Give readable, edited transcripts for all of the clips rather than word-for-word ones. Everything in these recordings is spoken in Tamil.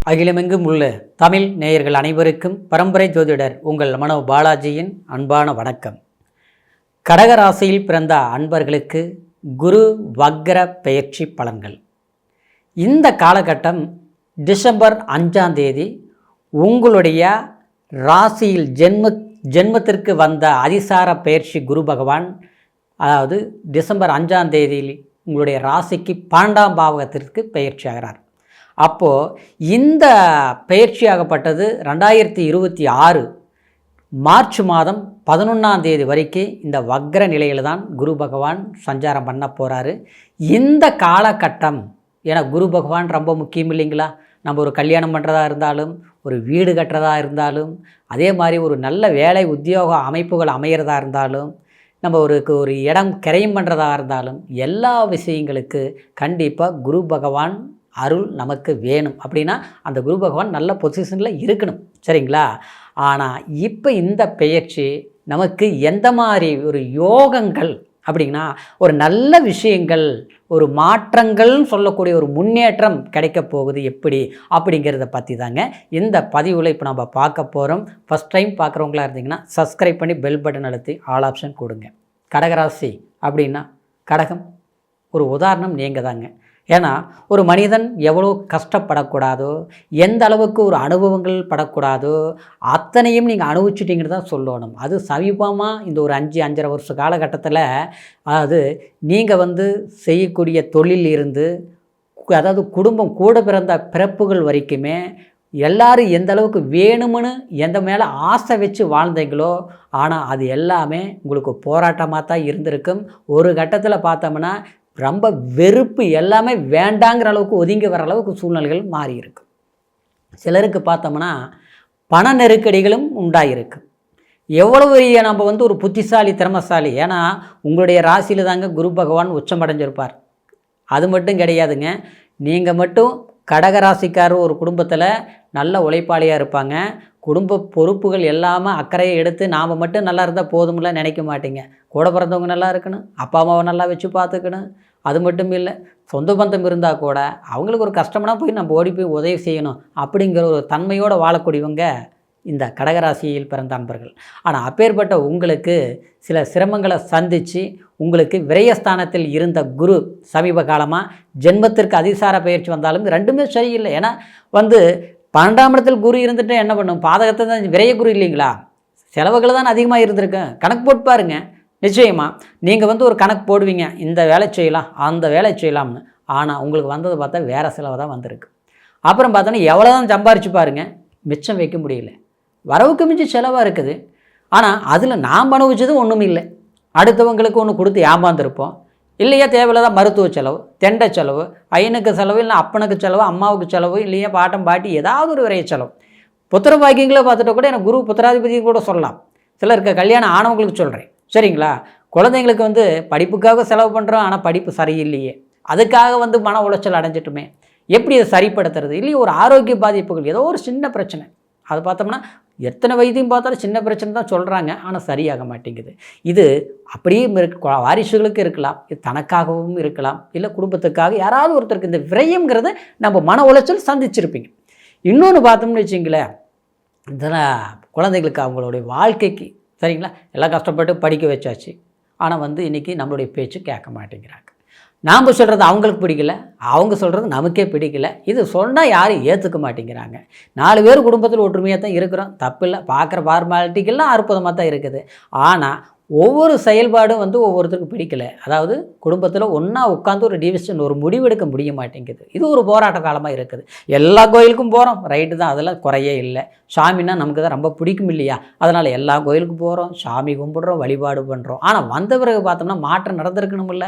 அகிலமெங்கும் உள்ள தமிழ் நேயர்கள் அனைவருக்கும் பரம்பரை ஜோதிடர் உங்கள் மனோ பாலாஜியின் அன்பான வணக்கம். கடகராசியில் பிறந்த அன்பர்களுக்கு குரு வக்ர பெயர்ச்சி பலன்கள். இந்த காலகட்டம் டிசம்பர் 5ஆம் தேதி உங்களுடைய ராசியில் ஜென்மத்திற்கு வந்த அதிசார பெயர்ச்சி குரு பகவான், அதாவது டிசம்பர் 5ஆம் தேதியில் உங்களுடைய ராசிக்கு 12ஆம் பாவகத்திற்கு பெயர்ச்சி ஆகிறார். அப்போது இந்த பயிற்சியாகப்பட்டது 2026 மார்ச் மாதம் 11ஆம் தேதி வரைக்கும் இந்த வக்ர நிலையில் தான் குரு பகவான் சஞ்சாரம் பண்ண போகிறாரு. இந்த காலகட்டம் ஏன்னா குரு பகவான் ரொம்ப முக்கியம் இல்லைங்களா? நம்ம ஒரு கல்யாணம் பண்ணுறதா இருந்தாலும், ஒரு வீடு கட்டுறதா இருந்தாலும், அதே மாதிரி ஒரு நல்ல வேலை உத்தியோக அமைப்புகள் அமைகிறதா இருந்தாலும், நம்ம ஒரு இடம் கிரையம் பண்ணுறதா இருந்தாலும், எல்லா விஷயங்களுக்கு கண்டிப்பாக குரு பகவான் அருள் நமக்கு வேணும். அப்படின்னா அந்த குரு பகவான் நல்ல பொசிஷனில் இருக்கணும், சரிங்களா? ஆனால் இப்போ இந்த பெயர்ச்சி நமக்கு எந்த மாதிரி ஒரு யோகங்கள் அப்படின்னா, ஒரு நல்ல விஷயங்கள், ஒரு மாற்றங்கள்னு சொல்லக்கூடிய ஒரு முன்னேற்றம் கிடைக்க போகுது எப்படி அப்படிங்கிறத பற்றி தாங்க இந்த பதிவில் இப்போ நம்ம பார்க்க போகிறோம். ஃபஸ்ட் டைம் பார்க்குறவங்களா இருந்தீங்கன்னா சப்ஸ்கிரைப் பண்ணி பெல் பட்டன் அழுத்தி ஆல் ஆப்ஷன் கொடுங்க. கடகராசி அப்படின்னா கடகம் ஒரு உதாரணம் நீங்கள் தாங்க. ஏன்னா ஒரு மனிதன் எவ்வளோ கஷ்டப்படக்கூடாதோ, எந்த அளவுக்கு ஒரு அனுபவங்கள் படக்கூடாதோ அத்தனையும் நீங்கள் அனுபவிச்சுட்டிங்கன்னு தான் சொல்லணும். அது சமீபமாக இந்த ஒரு 5-5.5 வருஷ காலகட்டத்தில், அதாவது நீங்கள் செய்யக்கூடிய தொழில் இருந்து, அதாவது குடும்பம் கூட பிறந்த பிறப்புகள் வரைக்குமே எல்லாரும் எந்த அளவுக்கு வேணும்னு எந்த மேலே ஆசை வச்சு வாழ்ந்தீங்களோ, ஆனால் அது எல்லாமே உங்களுக்கு போராட்டமாக தான் இருந்திருக்கும். ஒரு கட்டத்தில் பார்த்தோம்னா ரொம்ப வெறுப்பு, எல்லாமே வேண்டாங்கிற அளவுக்கு ஒதுங்கி வர அளவுக்கு சூழ்நிலைகள் மாறி இருக்கு. சிலருக்கு பார்த்தோம்னா பண நெருக்கடிகளும் உண்டாயிருக்கு. எவ்வளவு நம்ம ஒரு புத்திசாலி திறமசாலி, ஏன்னா உங்களுடைய ராசியில் தாங்க குரு பகவான் உச்சமடைஞ்சிருப்பார். அது மட்டும் கிடையாதுங்க, நீங்கள் மட்டும் கடகராசிக்காரர் ஒரு குடும்பத்தில் நல்ல உழைப்பாளியாக இருப்பாங்க. குடும்ப பொறுப்புகள் எல்லாமே அக்கறையை எடுத்து நாம் மட்டும் நல்லா இருந்தால் போதும்ல நினைக்க மாட்டீங்க. கூட பிறந்தவங்க நல்லா இருக்கணும், அப்பா அம்மாவை நல்லா வச்சு பார்த்துக்கணும். அது மட்டும் இல்லை, சொந்த பந்தம் இருந்தால் கூட அவங்களுக்கு ஒரு கஷ்டம்னா போய் நம்ம ஓடி போய் உதவி செய்யணும் அப்படிங்கிற ஒரு தன்மையோடு வாழக்கூடியவங்க இந்த கடகராசியில் பிறந்த அன்பர்கள். ஆனால் அப்பேற்பட்ட உங்களுக்கு சில சிரமங்களை சந்தித்து உங்களுக்கு விரயஸ்தானத்தில் இருந்த குரு சமீப காலமாக ஜென்மத்திற்கு அதிசார பயிற்சி வந்தாலும் ரெண்டுமே சரியில்லை. ஏன்னா 12ஆம் இடத்தில் குரு இருந்துட்டு என்ன பண்ணும்? பாதகத்தை தான், விரைய குரு இல்லைங்களா? செலவுகள் தான் அதிகமாக இருந்திருக்கு. கணக்கு போட்டு பாருங்க. நிச்சயமாக நீங்கள் ஒரு கணக்கு போடுவீங்க, இந்த வேலை செய்யலாம் அந்த வேலை செய்யலாம்னு. ஆனால் உங்களுக்கு வந்தது பார்த்தா வேறு செலவு தான் வந்திருக்கு. அப்புறம் பார்த்தோன்னா எவ்வளோ தான் சம்பாரிச்சு பாருங்கள், மிச்சம் வைக்க முடியல. வரவுக்கு மிஞ்சி செலவாக இருக்குது. ஆனால் அதில் நாம் அனுபவிச்சது ஒன்றும் இல்லை. அடுத்தவங்களுக்கு ஒன்று கொடுத்து ஏமாந்துருப்போம் இல்லையா? தேவையில்லாத மருத்துவ செலவு, தெண்டை செலவு, பையனுக்கு செலவு, இல்லை அப்பனுக்கு செலவு, அம்மாவுக்கு செலவு, இல்லையா பாட்டம் பாட்டி ஏதாவது ஒரு விரைய செலவு. புத்திர பாக்கியங்களை பார்த்துட்டு கூட எனக்கு குரு புத்திராதிபதி கூட சொல்லலாம். சிலருக்கு கல்யாணம் ஆனவங்களுக்கு சொல்கிறேன், சரிங்களா? குழந்தைங்களுக்கு படிப்புக்காக செலவு பண்ணுறோம், ஆனால் படிப்பு சரியில்லையே, அதுக்காக மன உளைச்சல் அடைஞ்சிட்டுமே, எப்படி அதை சரிப்படுத்துறது? இல்லையே ஒரு ஆரோக்கிய பாதிப்புகள், ஏதோ ஒரு சின்ன பிரச்சனை, அது பார்த்தோம்னா எத்தனை வைத்தியம் பார்த்தாலும் சின்ன பிரச்சனை தான் சொல்கிறாங்க, ஆனால் சரியாக மாட்டேங்குது. இது அப்படியே வாரிசுகளுக்கு இருக்கலாம், இது தனக்காகவும் இருக்கலாம், இல்லை குடும்பத்துக்காக யாராவது ஒருத்தருக்கு இந்த விரயங்கிறத நம்ம மன உளைச்சல் சந்திச்சிருப்பீங்க. இன்னொன்று பார்த்தோம்னு வச்சிங்களேன், இதெல்லாம் குழந்தைகளுக்கு அவங்களுடைய வாழ்க்கைக்கு, சரிங்களா, எல்லாம் கஷ்டப்பட்டு படிக்க வச்சாச்சு. ஆனால் இன்றைக்கி நம்மளுடைய பேச்சு கேட்க மாட்டேங்கிறாங்க. நாம் சொல்கிறது அவங்களுக்கு பிடிக்கல, அவங்க சொல்கிறது நமக்கே பிடிக்கல. இது சொன்னால் யாரும் ஏற்றுக்க மாட்டேங்கிறாங்க. 4 பேர் குடும்பத்தில் ஒற்றுமையாக தான் இருக்கிறோம், தப்பில்லை. பார்க்குற ஃபார்மாலிட்டிக்கெல்லாம் அற்புதமாக தான் இருக்குது. ஆனால் ஒவ்வொரு செயல்பாடும் ஒவ்வொருத்தருக்கும் பிடிக்கல. அதாவது குடும்பத்தில் ஒன்றா உட்காந்து ஒரு டிவிஷன், ஒரு முடிவெடுக்க முடிய மாட்டேங்குது. இது ஒரு போராட்ட காலமாக இருக்குது. எல்லா கோயிலுக்கும் போகிறோம், ரைட்டு தான், அதெல்லாம் குறையே இல்லை. சாமின்னா நமக்கு தான் ரொம்ப பிடிக்கும் இல்லையா? அதனால் எல்லா கோயிலுக்கும் போகிறோம், சாமி கும்பிட்றோம், வழிபாடு பண்ணுறோம். ஆனால் வந்த பிறகு பார்த்தோம்னா மாற்றம் நடந்திருக்கணுமில்ல,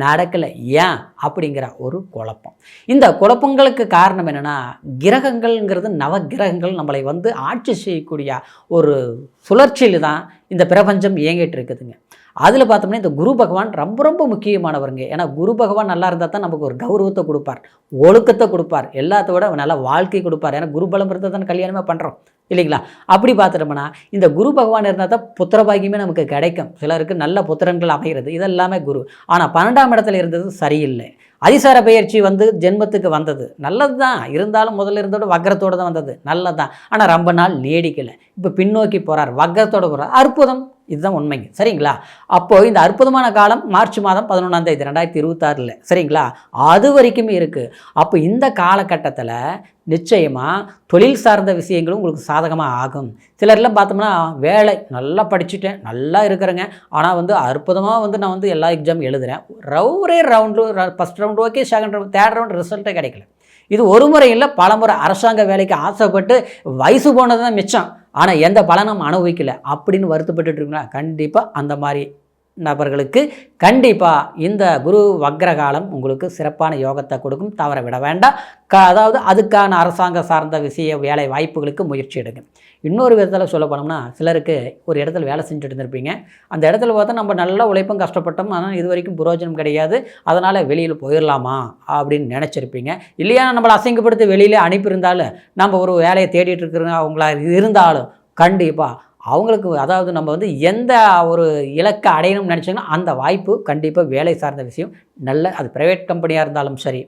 நடக்கலை. ஏன் அப்படிங்கிற ஒரு குழப்பம். இந்த குழப்பங்களுக்கு காரணம் என்னென்னா, கிரகங்கள்ங்கிறது நவகிரகங்கள் நம்மளை ஆட்சி செய்யக்கூடிய ஒரு சுழற்சியில் தான் இந்த பிரபஞ்சம் இயங்கிட்டு இருக்குதுங்க. அதில் பார்த்தோம்னா இந்த குரு பகவான் ரொம்ப ரொம்ப முக்கியமானவருங்க. ஏன்னா குரு பகவான் நல்லா இருந்தால் தான் நமக்கு ஒரு கௌரவத்தை கொடுப்பார், ஒழுக்கத்தை கொடுப்பார், எல்லாத்த விட நல்ல வாழ்க்கை கொடுப்பார். ஏன்னா குரு பலம் இருந்தால் தான் கல்யாணமே பண்ணுறோம் இல்லைங்களா? அப்படி பார்த்துட்டோம்னா இந்த குரு பகவான் இருந்தால் தான் புத்திர பாக்கியமே நமக்கு கிடைக்கும். சிலருக்கு நல்ல புத்திரங்கள் அமைகிறது, இதெல்லாமே குரு. ஆனால் 12ஆம் இடத்துல இருந்தது சரியில்லை. அதிசார பெயர்ச்சி வந்து ஜென்மத்துக்கு வந்தது நல்லது தான், இருந்தாலும் முதல்ல இருந்தோட வக்ரத்தோடு தான் வந்தது நல்லது தான். ஆனால் ரொம்ப நாள் நீடிக்கலை. இப்போ பின்னோக்கி போகிறார், வக்ரத்தோடு போகிறார். அற்புதம், இதுதான் உண்மைங்க. சரிங்களா? அப்போது இந்த அற்புதமான காலம் மார்ச் மாதம் 11ஆம் தேதி 2026 சரிங்களா? அது வரைக்குமே இருக்குது. அப்போ இந்த காலகட்டத்தில் நிச்சயமாக தொழில் சார்ந்த விஷயங்களும் உங்களுக்கு சாதகமாக ஆகும். சிலர்லாம் பார்த்தோம்னா வேலை நல்லா படிச்சுட்டேன், நல்லா இருக்கிறேங்க, ஆனால் வந்து அற்புதமாக வந்து நான் வந்து எல்லா எக்ஸாம் எழுதுகிறேன், ஒரே round, first round okay, second round, third round ரிசல்ட்டே கிடைக்கல. இது ஒரு முறை இல்லை, பல முறை அரசாங்க வேலைக்கு ஆசைப்பட்டு வயசு போனது தான் மிச்சம், ஆனால் எந்த பலனும் அனுபவிக்கலை அப்படின்னு வருத்தப்பட்டு இருக்கீங்களா? கண்டிப்பாக அந்த மாதிரி நபர்களுக்கு கண்டிப்பாக இந்த குரு வக்ரகாலம் உங்களுக்கு சிறப்பான யோகத்தை கொடுக்கும், தவற விட வேண்டாம். அதாவது அதுக்கான அரசாங்க சார்ந்த விஷய வேலை வாய்ப்புகளுக்கு முயற்சி எடுங்க. இன்னொரு விதத்தில் சொல்ல போனோம்னா, சிலருக்கு ஒரு இடத்துல வேலை செஞ்சுட்டு இருந்திருப்பீங்க, அந்த இடத்துல பார்த்தா நம்ம நல்லா உழைப்பும் கஷ்டப்பட்டோம், ஆனால் இது வரைக்கும் பிரயோஜனம் கிடையாது, அதனால் வெளியில் போயிடலாமா அப்படின்னு நினச்சிருப்பீங்க. இல்லையா நம்மளை அசிங்கப்படுத்தி வெளியில் அனுப்பியிருந்தாலும் நம்ம ஒரு வேலையை தேடிட்டு இருக்கிறோங்க அவங்களா இருந்தாலும் கண்டிப்பாக அவங்களுக்கு, அதாவது நம்ம வந்து எந்த ஒரு இலக்கை அடையணும்னு நினச்சிங்கன்னா அந்த வாய்ப்பு கண்டிப்பாக வேலை சார்ந்த விஷயம் நல்ல, அது ப்ரைவேட் கம்பெனியாக இருந்தாலும் சரி,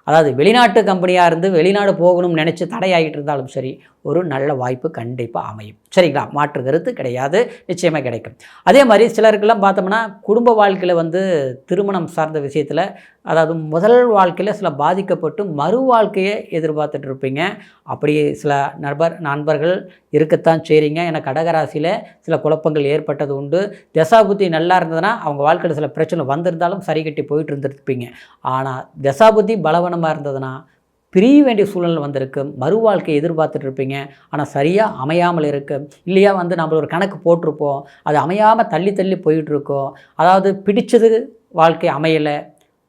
அதாவது வெளிநாட்டு கம்பெனியாக இருந்து வெளிநாடு போகணும்னு நினச்சி தடையாகிட்டு இருந்தாலும் சரி, ஒரு நல்ல வாய்ப்பு கண்டிப்பாக அமையும். சரிங்களா? மாற்று கருத்து கிடையாது, நிச்சயமாக கிடைக்கும். அதே மாதிரி சிலருக்கெல்லாம் பார்த்தோம்னா குடும்ப வாழ்க்கையில் வந்து திருமணம் சார்ந்த விஷயத்தில், அதாவது முதல் வாழ்க்கையில் சில பாதிக்கப்பட்டு மறு வாழ்க்கையை எதிர்பார்த்துட்டு இருப்பீங்க. அப்படி சில நண்பர்கள் இருக்கத்தான் செய்கிறீங்க. ஏன்னா கடகராசியில் சில குழப்பங்கள் ஏற்பட்டது உண்டு. தசாபுத்தி நல்லா இருந்ததுன்னா அவங்க வாழ்க்கையில் சில பிரச்சனை வந்திருந்தாலும் சரி கட்டி போயிட்டு இருந்துருப்பீங்க. ஆனால் தசாபுத்தி பலவனமாக இருந்ததுன்னா பிரிய வேண்டிய சூழ்நிலை வந்திருக்கு, மறு வாழ்க்கையை எதிர்பார்த்துட்டு இருப்பீங்க, ஆனால் சரியாக அமையாமல் இருக்கு. இல்லையா வந்து நம்ம ஒரு கணக்கு போட்டிருப்போம், அது அமையாமல் தள்ளி தள்ளி போயிட்டுருக்கோம். அதாவது பிடிச்சது வாழ்க்கை அமையலை,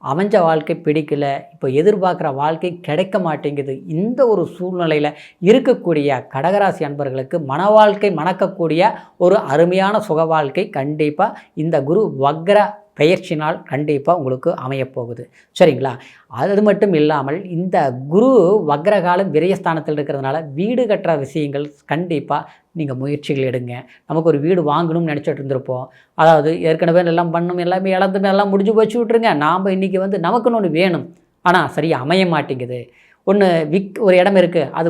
அமைஞ்ச வாழ்க்கை பிடிக்கலை, இப்போ எதிர்பார்க்குற வாழ்க்கை கிடைக்க மாட்டேங்குது. இந்த ஒரு சூழ்நிலையில் இருக்கக்கூடிய கடகராசி அன்பர்களுக்கு மன வாழ்க்கை மணக்கக்கூடிய ஒரு அருமையான சுக வாழ்க்கை கண்டிப்பாக இந்த குரு வக்ர பெயர்ச்சினால் கண்டிப்பாக உங்களுக்கு அமையப்போகுது. சரிங்களா? அது மட்டும் இல்லாமல் இந்த குரு வக்ரகாலம் விரயஸ்தானத்தில் இருக்கிறதுனால வீடு கட்டுற விஷயங்கள் கண்டிப்பாக நீங்கள் முயற்சிகள் எடுங்க. நமக்கு ஒரு வீடு வாங்கணும்னு நினச்சிட்டு இருந்திருப்போம், அதாவது ஏற்கனவே எல்லாம் பண்ணணும், எல்லாமே இழந்துமே எல்லாம் முடிஞ்சு போச்சு விட்ருங்க, நாம் இன்றைக்கி வந்து நமக்குன்னு ஒன்று வேணும், ஆனால் சரியாக அமைய மாட்டேங்குது. ஒன்று ஒரு இடம் இருக்குது, அது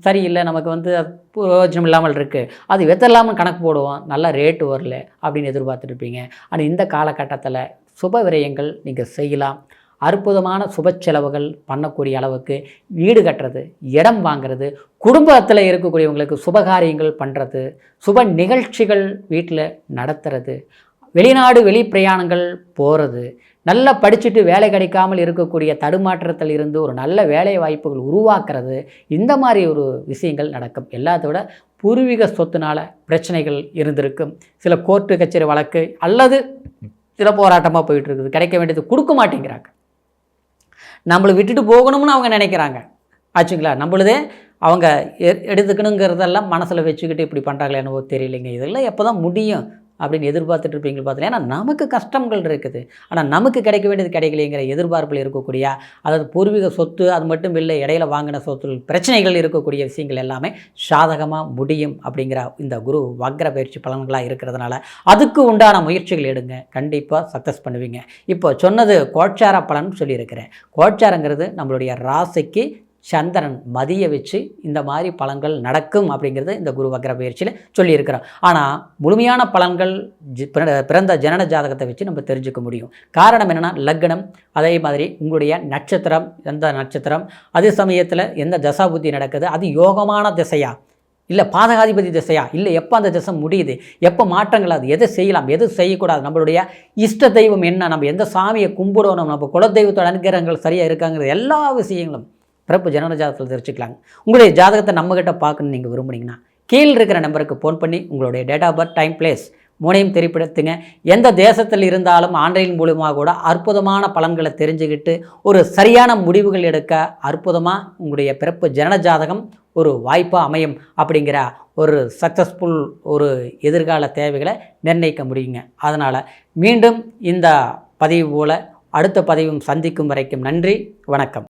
சரியில்லை, நமக்கு வந்து பிரயோஜனம் இல்லாமல் இருக்குது, அது வெத்தலாமல் கணக்கு போடுவோம், நல்லா ரேட்டு வரல அப்படின்னு எதிர்பார்த்துருப்பீங்க. ஆனால் இந்த காலகட்டத்தில் சுப விரயங்கள் நீங்கள் செய்யலாம். அற்புதமான சுப செலவுகள் பண்ணக்கூடிய அளவுக்கு வீடு கட்டுறது, இடம் வாங்கிறது, குடும்பத்தில் இருக்கக்கூடியவங்களுக்கு சுபகாரியங்கள் பண்ணுறது, சுப நிகழ்ச்சிகள் வீட்டில் நடத்துறது, வெளிநாடு வெளி பிரயாணங்கள் போகிறது, நல்லா படிச்சுட்டு வேலை கிடைக்காமல் இருக்கக்கூடிய தடுமாற்றத்தில் இருந்து ஒரு நல்ல வேலை வாய்ப்புகள் உருவாக்குறது, இந்த மாதிரி ஒரு விஷயங்கள் நடக்கும். எல்லாத்த விட பூர்வீக சொத்துனால் பிரச்சனைகள் இருந்திருக்கும். சில கோர்ட்டு கச்சேரி வழக்கு அல்லது சில போராட்டமாக போயிட்டுருக்குது, கிடைக்க வேண்டியது கொடுக்க மாட்டேங்கிறாங்க, நம்மளை விட்டுட்டு போகணும்னு அவங்க நினைக்கிறாங்க ஆச்சுங்களா. நம்மளுதே அவங்க எடுத்துக்கணுங்கிறதெல்லாம் மனசில் வச்சுக்கிட்டு இப்படி பண்ணுறாங்களே என்னவோ தெரியலைங்க, இதெல்லாம் எப்போ தான் முடியும் அப்படின்னு எதிர்பார்த்துட்டு இருப்பீங்க பார்த்தீங்கன்னா. ஏன்னா நமக்கு கஷ்டங்கள் இருக்குது, ஆனால் நமக்கு கிடைக்க வேண்டியது கிடைக்கலைங்கிற எதிர்பார்ப்பில் இருக்கக்கூடிய, அதாவது பூர்வீக சொத்து அது மட்டும் இல்லை, இடையில வாங்கின சொத்து பிரச்சனைகள் இருக்கக்கூடிய விஷயங்கள் எல்லாமே சாதகமாக முடியும் அப்படிங்கிற இந்த குரு வக்ர பயிற்சி பலன்களாக இருக்கிறதுனால அதுக்கு உண்டான முயற்சிகள் எடுங்க, கண்டிப்பாக சக்ஸஸ் பண்ணுவீங்க. இப்போ சொன்னது கோட்சார பலன் சொல்லியிருக்கிறேன். கோட்சாரங்கிறது நம்மளுடைய ராசிக்கு சந்திரன் மதிய வச்சு இந்த மாதிரி பலன்கள் நடக்கும் அப்படிங்கிறது இந்த குரு வக்ர பயிற்சியில் சொல்லியிருக்கிறோம். ஆனால் முழுமையான பலன்கள் பிறந்த ஜனன ஜாதகத்தை வச்சு நம்ம தெரிஞ்சுக்க முடியும். காரணம் என்னென்னா லக்னம், அதே மாதிரி உங்களுடைய நட்சத்திரம், எந்த நட்சத்திரம், அதே சமயத்தில் எந்த தசாபுத்தி நடக்குது, அது யோகமான திசையா இல்லை பாதகாதிபதி திசையா, இல்லை எப்போ அந்த திசை முடியுது, எப்போ மாற்றங்கள், அது எதை செய்யலாம் எது செய்யக்கூடாது, நம்மளுடைய இஷ்ட தெய்வம் என்ன, நம்ம எந்த சாமியை கும்பிடணும், நம்ம குலதெய்வத்தோட அனுகிரகங்கள் சரியாக இருக்காங்கிறது எல்லா விஷயங்களும் பிறப்பு ஜனன ஜாதகத்தில் தெரிஞ்சுக்கலாங்க. உங்களுடைய ஜாதகத்தை நம்மகிட்ட பார்க்கணுன்னு நீங்கள் விரும்புனீங்கன்னா கீழே இருக்கிற நம்பருக்கு ஃபோன் பண்ணி உங்களுடைய date of birth, time, place மூணையும் தெரிப்படுத்துங்க. எந்த தேசத்தில் இருந்தாலும் ஆன்லைன் மூலமாக கூட அற்புதமான பலன்களை தெரிஞ்சுக்கிட்டு ஒரு சரியான முடிவுகள் எடுக்க அற்புதமாக உங்களுடைய பிறப்பு ஜனன ஜாதகம் ஒரு வாய்ப்பாக அமையும் அப்படிங்கிற ஒரு சக்ஸஸ்ஃபுல் ஒரு எதிர்கால தேவைகளை நிர்ணயிக்க முடியுங்க. அதனால் மீண்டும் இந்த பதிவு போல் அடுத்த பதிவும் சந்திக்கும் வரைக்கும் நன்றி, வணக்கம்.